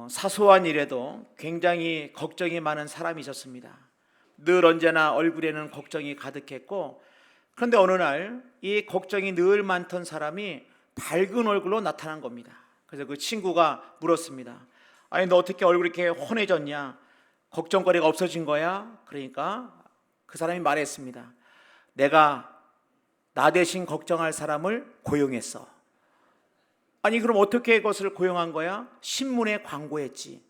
사소한 일에도 굉장히 걱정이 많은 사람이 있었습니다. 늘 언제나 얼굴에는 걱정이 가득했고, 그런데 어느 날 이 걱정이 늘 많던 사람이 밝은 얼굴로 나타난 겁니다. 그래서 그 친구가 물었습니다. 아니, 너 어떻게 얼굴이 이렇게 환해졌냐? 걱정거리가 없어진 거야? 그러니까 그 사람이 말했습니다. 내가 나 대신 걱정할 사람을 고용했어. 아니, 그럼 어떻게 그것을 고용한 거야? 신문에 광고했지.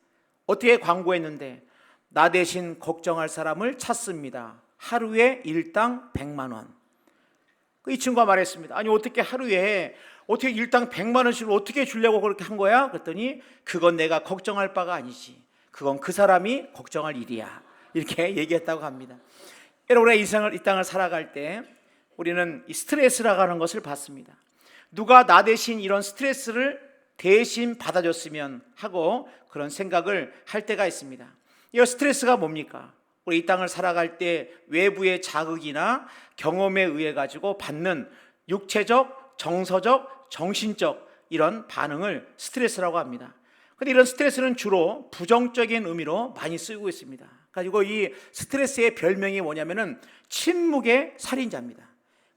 어떻게 광고했는데? 나 대신 걱정할 사람을 찾습니다. 하루에 일당 100만 원. 이 친구가 말했습니다. 아니, 어떻게 하루에 어떻게 일당 100만 원씩을 어떻게 주려고 그렇게 한 거야? 그랬더니 그건 내가 걱정할 바가 아니지. 그건 그 사람이 걱정할 일이야. 이렇게 얘기했다고 합니다. 여러분의 인생을, 이 땅을 살아갈 때 우리는 이 스트레스라고 하는 것을 받습니다. 누가 나 대신 이런 스트레스를 대신 받아줬으면 하고 그런 생각을 할 때가 있습니다. 이 스트레스가 뭡니까? 우리 이 땅을 살아갈 때 외부의 자극이나 경험에 의해 가지고 받는 육체적, 정서적, 정신적 이런 반응을 스트레스라고 합니다. 그런데 이런 스트레스는 주로 부정적인 의미로 많이 쓰이고 있습니다. 그리고 이 스트레스의 별명이 뭐냐면은 침묵의 살인자입니다.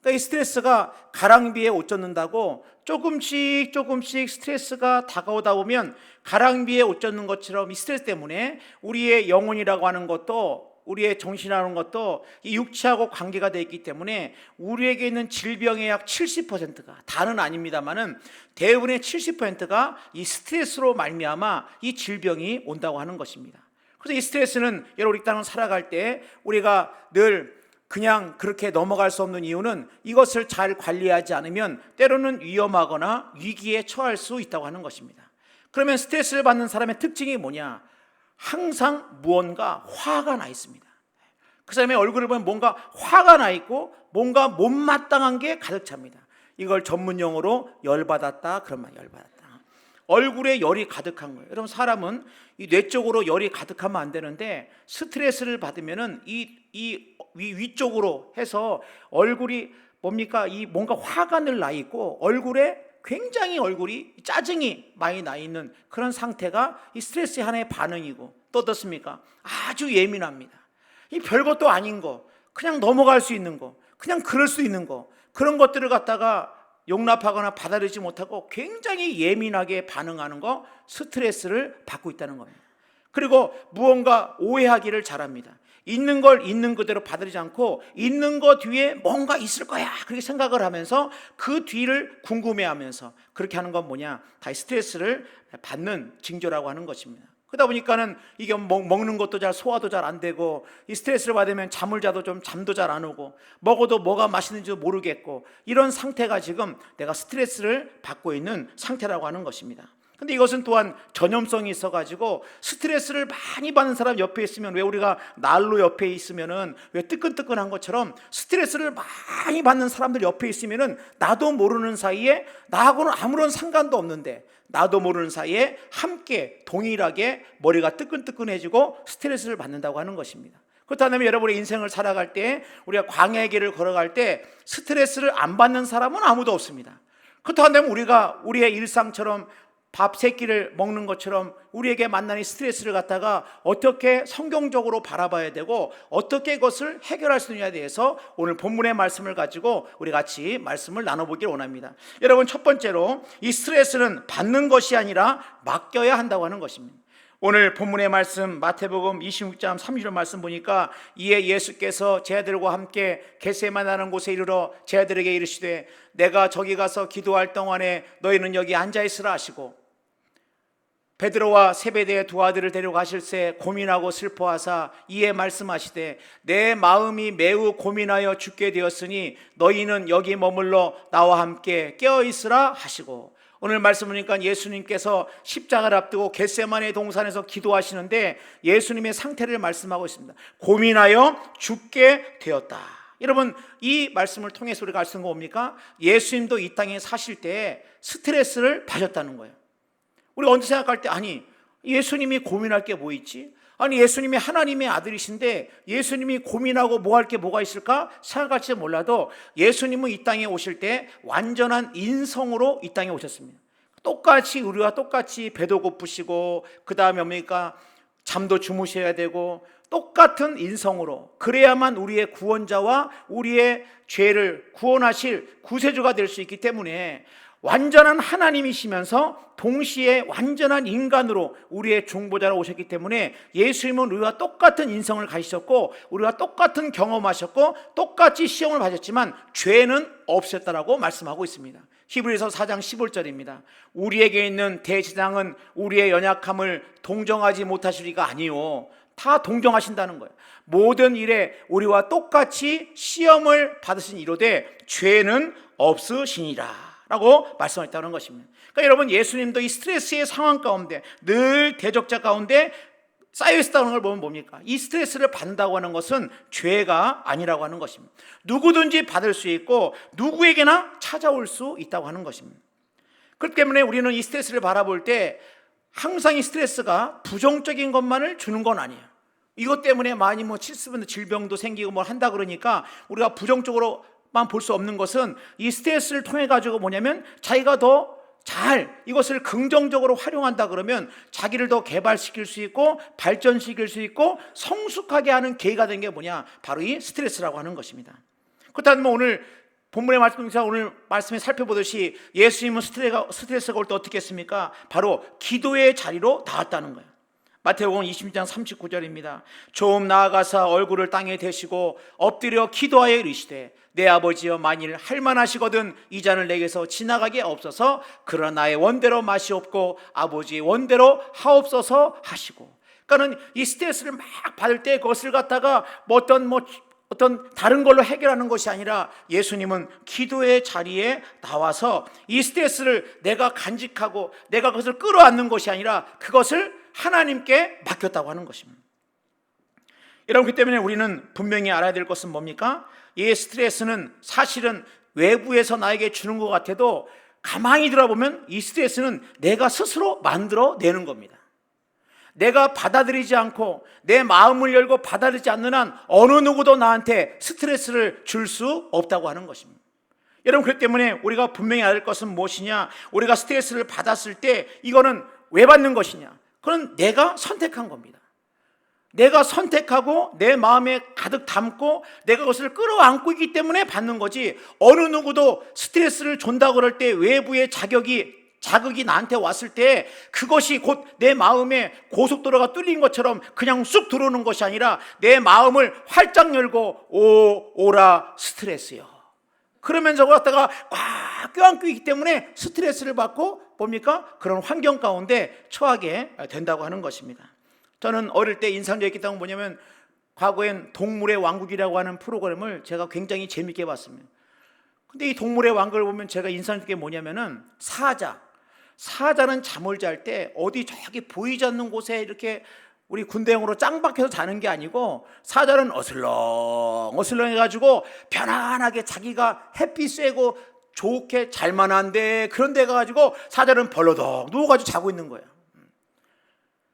그러니까 이 스트레스가 가랑비에 옷 젖는다고 조금씩 스트레스가 다가오다 보면 가랑비에 옷 젖는 것처럼 이 스트레스 때문에 우리의 영혼이라고 하는 것도, 우리의 정신이라는 것도 이 육체하고 관계가 되어 있기 때문에 우리에게 있는 질병의 약 70%가, 다는 아닙니다만은 대부분의 70%가 이 스트레스로 말미암아 이 질병이 온다고 하는 것입니다. 그래서 이 스트레스는 여러분 이 땅을 살아갈 때 우리가 늘 그냥 그렇게 넘어갈 수 없는 이유는 이것을 잘 관리하지 않으면 때로는 위험하거나 위기에 처할 수 있다고 하는 것입니다. 그러면 스트레스를 받는 사람의 특징이 뭐냐? 항상 무언가 화가 나 있습니다. 그 사람의 얼굴을 보면 뭔가 화가 나 있고 뭔가 못마땅한 게 가득 찹니다. 이걸 전문 용어로 열받았다, 그런 말, 열받았다. 얼굴에 열이 가득한 거예요. 여러분, 사람은 이 뇌 쪽으로 열이 가득하면 안 되는데 스트레스를 받으면은 이 위쪽으로 해서 얼굴이 뭡니까? 이 뭔가 화가 늘 나 있고 얼굴에 굉장히 얼굴이 짜증이 많이 나 있는 그런 상태가 이 스트레스의 하나의 반응이고, 또 어떻습니까? 아주 예민합니다. 이 별것도 아닌 거, 그냥 넘어갈 수 있는 거, 그냥 그럴 수 있는 거, 그런 것들을 갖다가 용납하거나 받아들이지 못하고 굉장히 예민하게 반응하는 거, 스트레스를 받고 있다는 겁니다. 그리고 무언가 오해하기를 잘합니다. 있는 걸 있는 그대로 받아들이지 않고 있는 거 뒤에 뭔가 있을 거야 그렇게 생각을 하면서 그 뒤를 궁금해하면서 그렇게 하는 건 뭐냐? 다 스트레스를 받는 징조라고 하는 것입니다. 그러다 보니까는 이게 먹는 것도 잘 소화도 잘 안 되고, 이 스트레스를 받으면 잠을 자도 좀 잠도 잘 안 오고, 먹어도 뭐가 맛있는지도 모르겠고, 이런 상태가 지금 내가 스트레스를 받고 있는 상태라고 하는 것입니다. 근데 이것은 또한 전염성이 있어가지고 스트레스를 많이 받는 사람 옆에 있으면, 왜 우리가 난로 옆에 있으면은 왜 뜨끈뜨끈한 것처럼 스트레스를 많이 받는 사람들 옆에 있으면은 나도 모르는 사이에, 나하고는 아무런 상관도 없는데 나도 모르는 사이에 함께 동일하게 머리가 뜨끈뜨끈해지고 스트레스를 받는다고 하는 것입니다. 그렇다면 여러분의 인생을 살아갈 때, 우리가 광야의 길을 걸어갈 때 스트레스를 안 받는 사람은 아무도 없습니다. 그렇다면 우리가 우리의 일상처럼 밥 세 끼를 먹는 것처럼 우리에게 만나는 스트레스를 갖다가 어떻게 성경적으로 바라봐야 되고 어떻게 그것을 해결할 수 있느냐에 대해서 오늘 본문의 말씀을 가지고 우리 같이 말씀을 나눠보길 원합니다. 여러분, 첫 번째로 이 스트레스는 받는 것이 아니라 맡겨야 한다고 하는 것입니다. 오늘 본문의 말씀 마태복음 26장 30절 말씀 보니까, 이에 예수께서 제자들과 함께 겟세마네 곳에 이르러 제자들에게 이르시되 내가 저기 가서 기도할 동안에 너희는 여기 앉아있으라 하시고, 베드로와 세베대의 두 아들을 데려가실새 고민하고 슬퍼하사 이에 말씀하시되 내 마음이 매우 고민하여 죽게 되었으니 너희는 여기 머물러 나와 함께 깨어있으라 하시고, 오늘 말씀 보니까 예수님께서 십자가를 앞두고 겟세마네 동산에서 기도하시는데 예수님의 상태를 말씀하고 있습니다. 고민하여 죽게 되었다. 여러분, 이 말씀을 통해서 우리가 알 수 있는 거 뭡니까? 예수님도 이 땅에 사실 때 스트레스를 받았다는 거예요. 우리가 언제 생각할 때, 아니 예수님이 고민할 게 뭐 있지? 아니 예수님이 하나님의 아들이신데 예수님이 고민하고 뭐 할 게 뭐가 있을까 생각할지 몰라도 예수님은 이 땅에 오실 때 완전한 인성으로 이 땅에 오셨습니다. 똑같이 우리와 똑같이 배도 고프시고 그 다음에 뭡니까? 잠도 주무셔야 되고 똑같은 인성으로 그래야만 우리의 구원자와 우리의 죄를 구원하실 구세주가 될 수 있기 때문에 완전한 하나님이시면서 동시에 완전한 인간으로 우리의 중보자로 오셨기 때문에 예수님은 우리와 똑같은 인성을 가지셨고 우리와 똑같은 경험하셨고 똑같이 시험을 받았지만 죄는 없었다라고 말씀하고 있습니다. 히브리서 4장 15절입니다. 우리에게 있는 대제사장은 우리의 연약함을 동정하지 못하시리가 아니요 다 동정하신다는 거예요. 모든 일에 우리와 똑같이 시험을 받으신 이로되 죄는 없으시니라 라고 말씀하셨다는 것입니다. 그러니까 여러분, 예수님도 이 스트레스의 상황 가운데 늘 대적자 가운데 쌓여 있었다는 걸 보면 뭡니까? 이 스트레스를 받는다고 하는 것은 죄가 아니라고 하는 것입니다. 누구든지 받을 수 있고 누구에게나 찾아올 수 있다고 하는 것입니다. 그렇기 때문에 우리는 이 스트레스를 바라볼 때 항상 이 스트레스가 부정적인 것만을 주는 건 아니에요. 이것 때문에 많이 칠수분 질병도 생기고 뭘 한다 그러니까 우리가 부정적으로만 볼 수 없는 것은 이 스트레스를 통해 가지고 뭐냐면 자기가 더 잘 이것을 긍정적으로 활용한다 그러면 자기를 더 개발시킬 수 있고 발전시킬 수 있고 성숙하게 하는 계기가 된 게 뭐냐? 바로 이 스트레스라고 하는 것입니다. 그렇다면 오늘 본문의 말씀에서 오늘 말씀에 살펴보듯이 예수님은 스트레스가 올 때 어떻게 했습니까? 바로 기도의 자리로 나왔다는 거예요. 마태복음 20장 39절입니다. 좀 나아가사 얼굴을 땅에 대시고 엎드려 기도하여 이르시되 내 아버지여 만일 할만하시거든 이 잔을 내게서 지나가게 없어서 그러나 나의 원대로 마시옵고 아버지의 원대로 하옵소서 하시고. 그러니까는 이 스트레스를 막 받을 때 그것을 갖다가 어떤 다른 걸로 해결하는 것이 아니라 예수님은 기도의 자리에 나와서 이 스트레스를 내가 간직하고 내가 그것을 끌어안는 것이 아니라 그것을 하나님께 맡겼다고 하는 것입니다. 여러분, 그렇기 때문에 우리는 분명히 알아야 될 것은 뭡니까? 이 스트레스는 사실은 외부에서 나에게 주는 것 같아도 가만히 들어보면 이 스트레스는 내가 스스로 만들어내는 겁니다. 내가 받아들이지 않고 내 마음을 열고 받아들이지 않는 한 어느 누구도 나한테 스트레스를 줄 수 없다고 하는 것입니다. 여러분, 그렇기 때문에 우리가 분명히 알아야 할 것은 무엇이냐? 우리가 스트레스를 받았을 때 이거는 왜 받는 것이냐? 그건 내가 선택한 겁니다. 내가 선택하고 내 마음에 가득 담고 내가 그것을 끌어안고 있기 때문에 받는 거지, 어느 누구도 스트레스를 준다고 그럴 때 외부의 자극이 나한테 왔을 때 그것이 곧 내 마음에 고속도로가 뚫린 것처럼 그냥 쑥 들어오는 것이 아니라 내 마음을 활짝 열고 오라 스트레스요, 그러면서 갖다가 꽉 껴안고 있기 때문에 스트레스를 받고 뭡니까? 그런 환경 가운데 처하게 된다고 하는 것입니다. 저는 어릴 때 인상적이었던 게 뭐냐면 과거엔 동물의 왕국이라고 하는 프로그램을 제가 굉장히 재밌게 봤습니다. 근데 이 동물의 왕국을 보면 제가 인상적인 게 뭐냐면은 사자는 잠을 잘 때 어디 저기 보이지 않는 곳에 이렇게 우리 군대용으로 짱 박혀서 자는 게 아니고 사자는 어슬렁 해가지고 편안하게 자기가 햇빛 쐬고 좋게 잘만한데 그런 데 가가지고 사자는 벌러덩 누워가지고 자고 있는 거예요.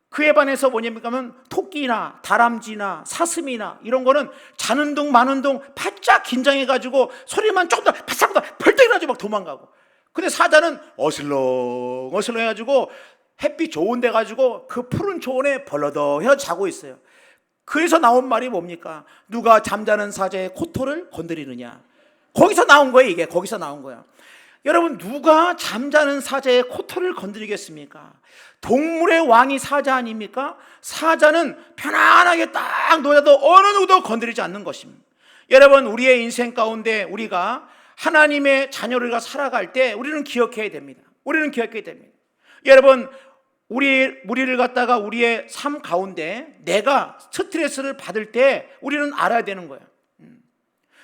그에 반해서 뭐냐면 토끼나 다람쥐나 사슴이나 이런 거는 자는 둥 마는 둥 바짝 긴장해가지고 소리만 조금 더 바싹 벌떡 일어나지고 막 도망가고, 근데 사자는 어슬렁 해가지고 햇빛 좋은 데 가지고 그 푸른 초원에 벌러덩 해서 자고 있어요. 그래서 나온 말이 뭡니까? 누가 잠자는 사자의 코털을 건드리느냐. 거기서 나온 거예요. 이게 거기서 나온 거야. 여러분, 누가 잠자는 사자의 코털을 건드리겠습니까? 동물의 왕이 사자 아닙니까? 사자는 편안하게 딱 놓여도 어느 누구도 건드리지 않는 것입니다. 여러분, 우리의 인생 가운데 우리가 하나님의 자녀를 살아갈 때 우리는 기억해야 됩니다. 여러분, 우리를 갖다가 우리의 삶 가운데 내가 스트레스를 받을 때 우리는 알아야 되는 거예요.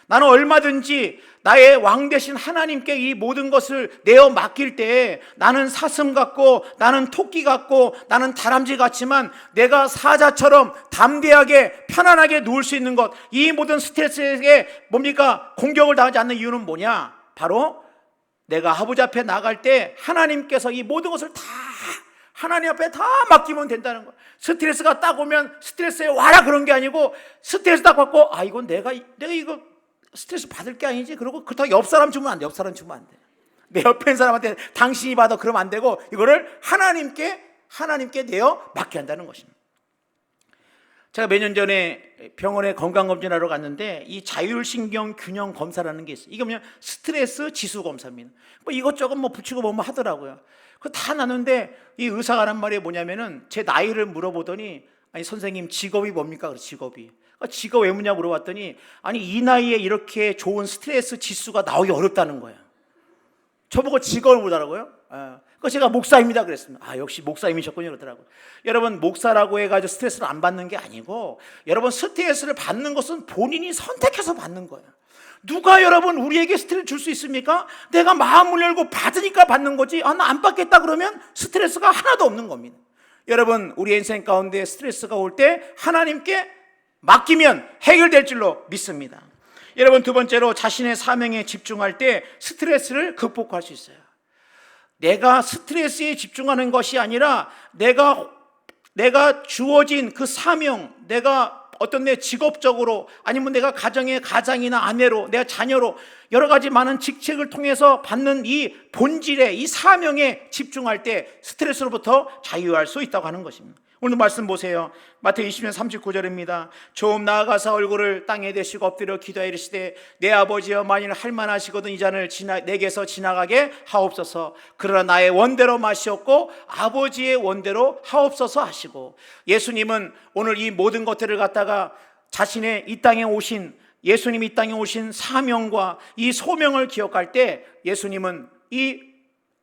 나는 얼마든지 나의 왕 되신 하나님께 이 모든 것을 내어 맡길 때 나는 사슴 같고 나는 토끼 같고 나는 다람쥐 같지만 내가 사자처럼 담대하게 편안하게 누울 수 있는 것, 이 모든 스트레스에게 뭡니까? 공격을 당하지 않는 이유는 뭐냐? 바로 내가 아버지 앞에 나갈 때 하나님께서 이 모든 것을 다 하나님 앞에 다 맡기면 된다는 거예요. 스트레스가 딱 오면 스트레스에 와라 그런 게 아니고, 스트레스 딱 받고 이건 내가 이거 스트레스 받을 게 아니지, 그러고 그렇다고 옆 사람 주면 안 돼. 내 옆에 있는 사람한테 당신이 받아 그러면 안 되고 이거를 하나님께 내어 맡게 한다는 것입니다. 제가 몇 년 전에 병원에 건강검진하러 갔는데 이 자율신경 균형 검사라는 게 있어요. 이게 뭐냐, 스트레스 지수 검사입니다. 뭐 이것저것 뭐 붙이고 뭐 하더라고요. 그거 다 나는데 이 의사가 하는 말이 뭐냐면은 제 나이를 물어보더니, 아니 선생님 직업이 뭡니까? 그래서 직업이. 직업 왜 묻냐 물어봤더니, 아니 이 나이에 이렇게 좋은 스트레스 지수가 나오기 어렵다는 거예요. 저보고 직업을 묻더라고요. 그래서 제가 목사입니다 그랬습니다. 아, 역시 목사님이셨군요 그러더라고요. 여러분, 목사라고 해가지고 스트레스를 안 받는 게 아니고, 여러분 스트레스를 받는 것은 본인이 선택해서 받는 거예요. 누가 여러분 우리에게 스트레스 줄 수 있습니까? 내가 마음을 열고 받으니까 받는 거지, 나 안 받겠다 그러면 스트레스가 하나도 없는 겁니다. 여러분, 우리 인생 가운데 스트레스가 올 때 하나님께 맡기면 해결될 줄로 믿습니다. 여러분, 두 번째로 자신의 사명에 집중할 때 스트레스를 극복할 수 있어요. 내가 스트레스에 집중하는 것이 아니라 내가 주어진 그 사명, 내가 어떤 내 직업적으로, 아니면 내가 가정의 가장이나 아내로, 내가 자녀로 여러 가지 많은 직책을 통해서 받는 이 본질의 이 사명에 집중할 때 스트레스로부터 자유할 수 있다고 하는 것입니다. 오늘 말씀 보세요. 마태복음 20장 39절입니다. 좀 나아가서 얼굴을 땅에 대시고 엎드려 기도하여 이르시되, 내 아버지여, 만일 할만하시거든 이 잔을 내게서 지나가게 하옵소서. 그러나 나의 원대로 마시옵고 아버지의 원대로 하옵소서 하시고, 예수님은 오늘 이 모든 것들을 갖다가 자신의 이 땅에 오신, 예수님이 이 땅에 오신 사명과 이 소명을 기억할 때 예수님은 이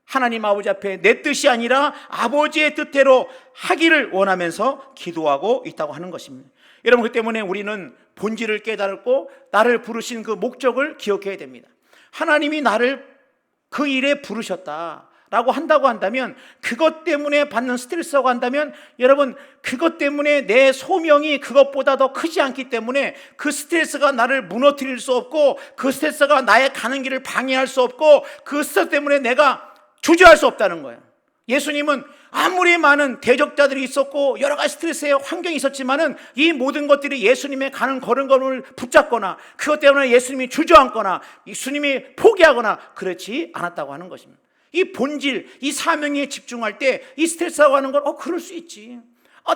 하나님 아버지 앞에 내 뜻이 아니라 아버지의 뜻대로 하기를 원하면서 기도하고 있다고 하는 것입니다. 여러분, 그 때문에 우리는 본질을 깨달고 나를 부르신 그 목적을 기억해야 됩니다. 하나님이 나를 그 일에 부르셨다라고 한다면, 그것 때문에 받는 스트레스라고 한다면, 여러분, 그것 때문에 내 소명이 그것보다 더 크지 않기 때문에 그 스트레스가 나를 무너뜨릴 수 없고, 그 스트레스가 나의 가는 길을 방해할 수 없고, 그 스트레스 때문에 내가 주저할 수 없다는 거예요. 예수님은 아무리 많은 대적자들이 있었고 여러 가지 스트레스의 환경이 있었지만은 이 모든 것들이 예수님의 가는 걸음걸음을 붙잡거나 그것 때문에 예수님이 주저앉거나 예수님이 포기하거나 그렇지 않았다고 하는 것입니다. 이 본질, 이 사명에 집중할 때 이 스트레스라고 하는 걸 그럴 수 있지.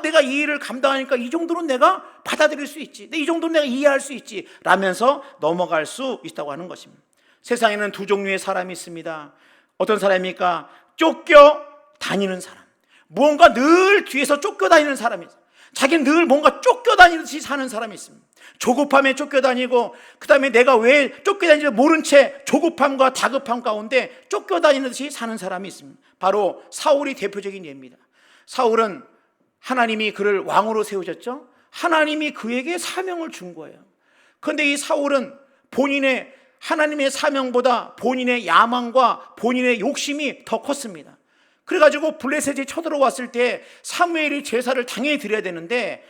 내가 이 일을 감당하니까 이 정도는 내가 받아들일 수 있지. 이 정도는 내가 이해할 수 있지. 라면서 넘어갈 수 있다고 하는 것입니다. 세상에는 두 종류의 사람이 있습니다. 어떤 사람입니까? 쫓겨 다니는 사람. 무언가 늘 뒤에서 쫓겨다니는 사람이 있어요. 자기는 늘 뭔가 쫓겨다니듯이 사는 사람이 있습니다. 조급함에 쫓겨다니고, 그 다음에 내가 왜 쫓겨다니는지 모른 채 조급함과 다급함 가운데 쫓겨다니듯이 사는 사람이 있습니다. 바로 사울이 대표적인 예입니다. 사울은 하나님이 그를 왕으로 세우셨죠. 하나님이 그에게 사명을 준 거예요. 그런데 이 사울은 본인의 하나님의 사명보다 본인의 야망과 본인의 욕심이 더 컸습니다. 그래가지고 블레셋이 쳐들어왔을 때 사무엘이 제사를 당연히 드려야 되는데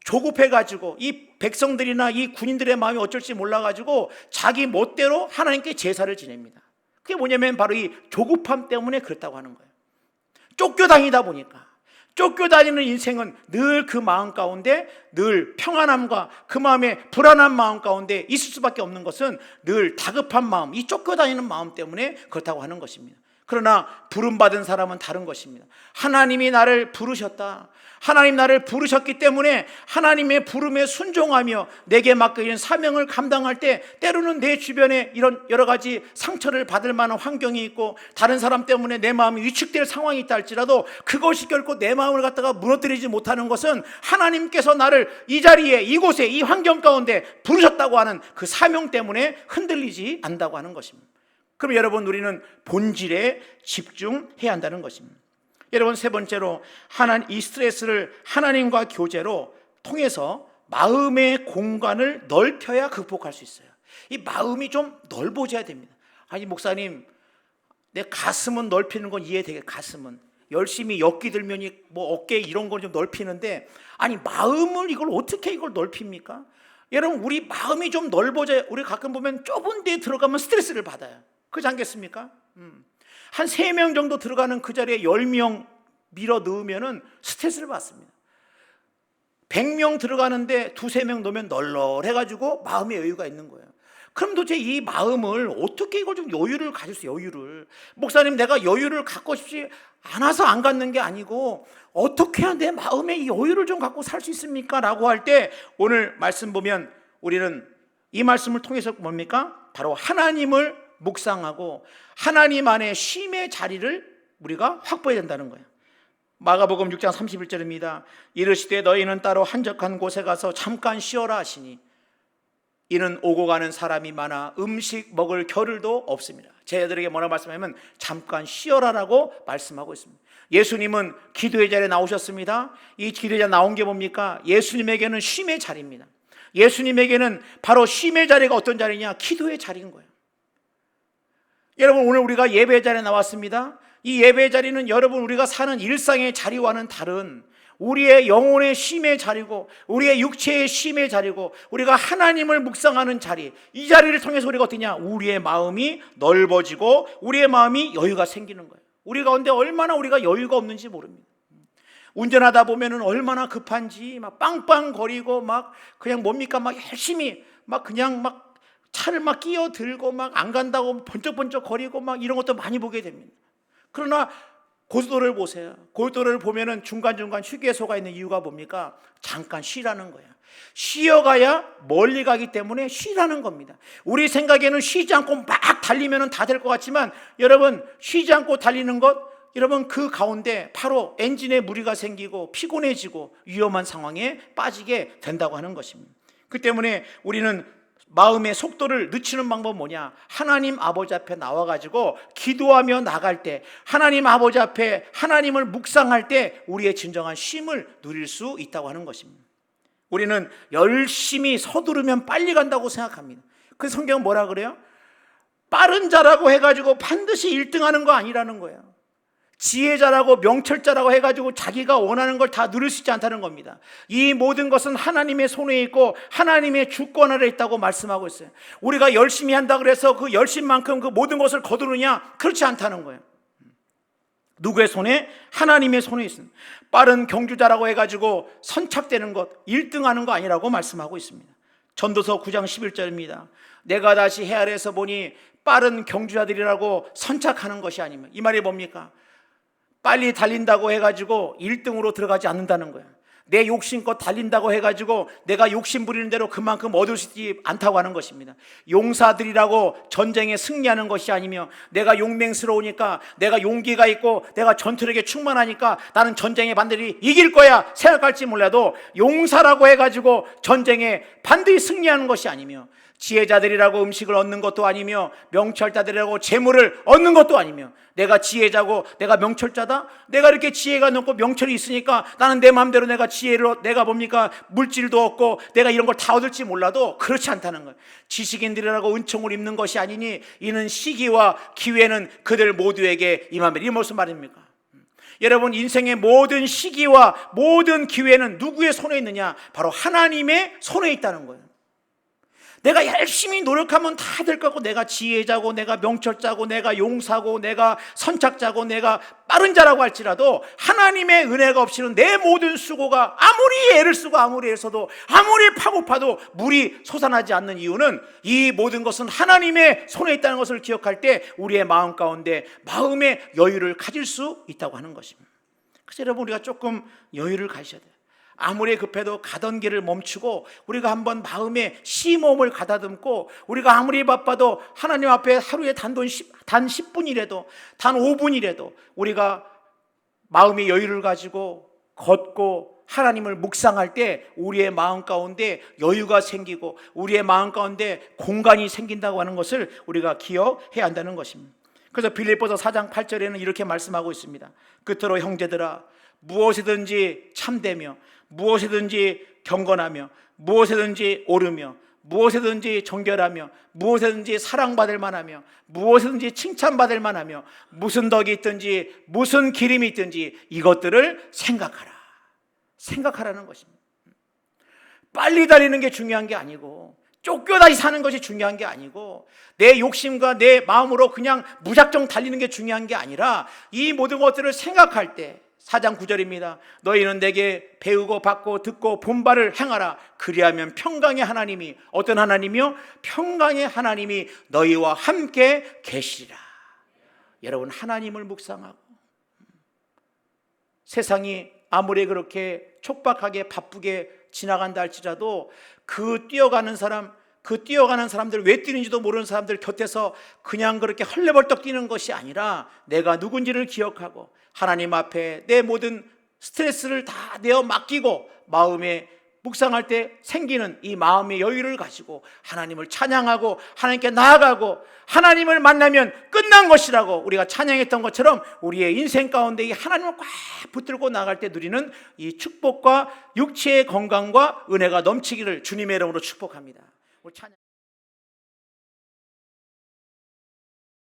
조급해가지고 이 백성들이나 이 군인들의 마음이 어쩔지 몰라가지고 자기 멋대로 하나님께 제사를 지냅니다. 그게 뭐냐면 바로 이 조급함 때문에 그랬다고 하는 거예요. 쫓겨다니다 보니까, 쫓겨다니는 인생은 늘 그 마음 가운데 늘 평안함과 그 마음의 불안한 마음 가운데 있을 수밖에 없는 것은 늘 다급한 마음, 이 쫓겨다니는 마음 때문에 그렇다고 하는 것입니다. 그러나 부름받은 사람은 다른 것입니다. 하나님이 나를 부르셨다. 하나님 나를 부르셨기 때문에 하나님의 부름에 순종하며 내게 맡겨진 사명을 감당할 때 때로는 내 주변에 이런 여러 가지 상처를 받을 만한 환경이 있고 다른 사람 때문에 내 마음이 위축될 상황이 있다 할지라도 그것이 결코 내 마음을 갖다가 무너뜨리지 못하는 것은 하나님께서 나를 이 자리에, 이곳에, 이 환경 가운데 부르셨다고 하는 그 사명 때문에 흔들리지 않는다고 하는 것입니다. 그럼 여러분, 우리는 본질에 집중해야 한다는 것입니다. 여러분, 세 번째로 이 스트레스를 하나님과 교제로 통해서 마음의 공간을 넓혀야 극복할 수 있어요. 이 마음이 좀 넓어져야 됩니다. 아니 목사님, 내 가슴은 넓히는 건 이해되게, 가슴은 열심히 엮기 들면 뭐 어깨 이런 걸 좀 넓히는데, 아니 마음을 이걸 어떻게 이걸 넓힙니까? 여러분, 우리 마음이 좀 넓어져야. 우리 가끔 보면 좁은 데에 들어가면 스트레스를 받아요. 그렇지 않겠습니까? 한 3명 정도 들어가는 그 자리에 10명 밀어 넣으면 스트레스를 받습니다. 100명 들어가는데 2-3명 넣으면 널널해가지고 마음의 여유가 있는 거예요. 그럼 도대체 이 마음을 어떻게 이걸 좀 여유를 가질 수, 여유를. 목사님, 내가 여유를 갖고 싶지 않아서 안 갖는 게 아니고 어떻게 해야 내 마음에 이 여유를 좀 갖고 살 수 있습니까? 라고 할 때 오늘 말씀 보면 우리는 이 말씀을 통해서 뭡니까? 바로 하나님을 묵상하고 하나님 안에 쉼의 자리를 우리가 확보해야 된다는 거예요. 마가복음 6장 31절입니다. 이르시되 너희는 따로 한적한 곳에 가서 잠깐 쉬어라 하시니 이는 오고 가는 사람이 많아 음식 먹을 겨를도 없습니다. 제자들에게 뭐라고 말씀하면 잠깐 쉬어라라고 말씀하고 있습니다. 예수님은 기도의 자리에 나오셨습니다. 이 기도의 자리에 나온 게 뭡니까? 예수님에게는 쉼의 자리입니다. 예수님에게는 바로 쉼의 자리가 어떤 자리냐? 기도의 자리인 거예요. 여러분, 오늘 우리가 예배의 자리에 나왔습니다. 이 예배의 자리는 여러분 우리가 사는 일상의 자리와는 다른 우리의 영혼의 쉼의 자리고 우리의 육체의 쉼의 자리고 우리가 하나님을 묵상하는 자리, 이 자리를 통해서 우리가 어떠냐? 우리의 마음이 넓어지고 우리의 마음이 여유가 생기는 거예요. 우리 가운데 얼마나 우리가 여유가 없는지 모릅니다. 운전하다 보면은 얼마나 급한지 막 빵빵거리고 막 그냥 뭡니까? 막 열심히 막 그냥 막 차를 막 끼어들고 막 안 간다고 번쩍번쩍 거리고 막 이런 것도 많이 보게 됩니다. 그러나 고속도로를 보세요. 고속도로를 보면은 중간중간 휴게소가 있는 이유가 뭡니까? 잠깐 쉬라는 거예요. 쉬어가야 멀리 가기 때문에 쉬라는 겁니다. 우리 생각에는 쉬지 않고 막 달리면 다 될 것 같지만 여러분, 쉬지 않고 달리는 것, 여러분 그 가운데 바로 엔진에 무리가 생기고 피곤해지고 위험한 상황에 빠지게 된다고 하는 것입니다. 그 때문에 우리는 마음의 속도를 늦추는 방법은 뭐냐? 하나님 아버지 앞에 나와가지고 기도하며 나갈 때, 하나님 아버지 앞에 하나님을 묵상할 때 우리의 진정한 쉼을 누릴 수 있다고 하는 것입니다. 우리는 열심히 서두르면 빨리 간다고 생각합니다. 그 성경은 뭐라 그래요? 빠른 자라고 해가지고 반드시 1등하는 거 아니라는 거예요. 지혜자라고 명철자라고 해가지고 자기가 원하는 걸 다 누릴 수 있지 않다는 겁니다. 이 모든 것은 하나님의 손에 있고 하나님의 주권 아래 있다고 말씀하고 있어요. 우리가 열심히 한다 그래서 그 열심만큼 그 모든 것을 거두느냐? 그렇지 않다는 거예요. 누구의 손에? 하나님의 손에 있습니다. 빠른 경주자라고 해가지고 선착되는 것, 1등하는 거 아니라고 말씀하고 있습니다. 전도서 9장 11절입니다. 내가 다시 해 아래에서 보니 빠른 경주자들이라고 선착하는 것이 아니면, 이 말이 뭡니까? 빨리 달린다고 해가지고 1등으로 들어가지 않는다는 거야. 내 욕심껏 달린다고 해가지고 내가 욕심 부리는 대로 그만큼 얻을 수 있지 않다고 하는 것입니다. 용사들이라고 전쟁에 승리하는 것이 아니며 내가 용맹스러우니까, 내가 용기가 있고 내가 전투력에 충만하니까 나는 전쟁에 반드시 이길 거야 생각할지 몰라도 용사라고 해가지고 전쟁에 반드시 승리하는 것이 아니며 지혜자들이라고 음식을 얻는 것도 아니며 명철자들이라고 재물을 얻는 것도 아니며 내가 지혜자고 내가 명철자다? 내가 이렇게 지혜가 높고 명철이 있으니까 나는 내 마음대로 내가 지혜로 내가 뭡니까? 물질도 얻고 내가 이런 걸 다 얻을지 몰라도 그렇지 않다는 거예요. 지식인들이라고 은총을 입는 것이 아니니 이는 시기와 기회는 그들 모두에게 임하며, 이 무슨 말입니까? 여러분, 인생의 모든 시기와 모든 기회는 누구의 손에 있느냐? 바로 하나님의 손에 있다는 거예요. 내가 열심히 노력하면 다 될 것 같고 내가 지혜자고 내가 명철자고 내가 용사고 내가 선착자고 내가 빠른 자라고 할지라도 하나님의 은혜가 없이는 내 모든 수고가 아무리 애를 쓰고 아무리 애를 써도 아무리 파고 파도 물이 솟아나지 않는 이유는 이 모든 것은 하나님의 손에 있다는 것을 기억할 때 우리의 마음 가운데 마음의 여유를 가질 수 있다고 하는 것입니다. 그래서 여러분, 우리가 조금 여유를 가져야 돼요. 아무리 급해도 가던 길을 멈추고 우리가 한번 마음의 쉼을 가다듬고 우리가 아무리 바빠도 하나님 앞에 하루에 단 10분이라도 단 5분이라도 우리가 마음의 여유를 가지고 걷고 하나님을 묵상할 때 우리의 마음 가운데 여유가 생기고 우리의 마음 가운데 공간이 생긴다고 하는 것을 우리가 기억해야 한다는 것입니다. 그래서 빌립보서 4장 8절에는 이렇게 말씀하고 있습니다. 끝으로 형제들아, 무엇이든지 참되며 무엇이든지 경건하며 무엇이든지 옳으며 무엇이든지 정결하며 무엇이든지 사랑받을 만하며 무엇이든지 칭찬받을 만하며 무슨 덕이 있든지 무슨 기림이 있든지 이것들을 생각하라는 것입니다. 빨리 달리는 게 중요한 게 아니고 쫓겨다시 사는 것이 중요한 게 아니고 내 욕심과 내 마음으로 그냥 무작정 달리는 게 중요한 게 아니라 이 모든 것들을 생각할 때 4장 9절입니다. 너희는 내게 배우고 받고 듣고 본바를 행하라. 그리하면 평강의 하나님이, 어떤 하나님이요? 평강의 하나님이 너희와 함께 계시리라. 여러분, 하나님을 묵상하고 세상이 아무리 그렇게 촉박하게 바쁘게 지나간다 할지라도 그 뛰어가는 사람들, 왜 뛰는지도 모르는 사람들 곁에서 그냥 그렇게 헐레벌떡 뛰는 것이 아니라 내가 누군지를 기억하고 하나님 앞에 내 모든 스트레스를 다 내어 맡기고 마음에 묵상할 때 생기는 이 마음의 여유를 가지고 하나님을 찬양하고 하나님께 나아가고 하나님을 만나면 끝난 것이라고 우리가 찬양했던 것처럼 우리의 인생 가운데 이 하나님을 꽉 붙들고 나갈 때 누리는 이 축복과 육체의 건강과 은혜가 넘치기를 주님의 이름으로 축복합니다.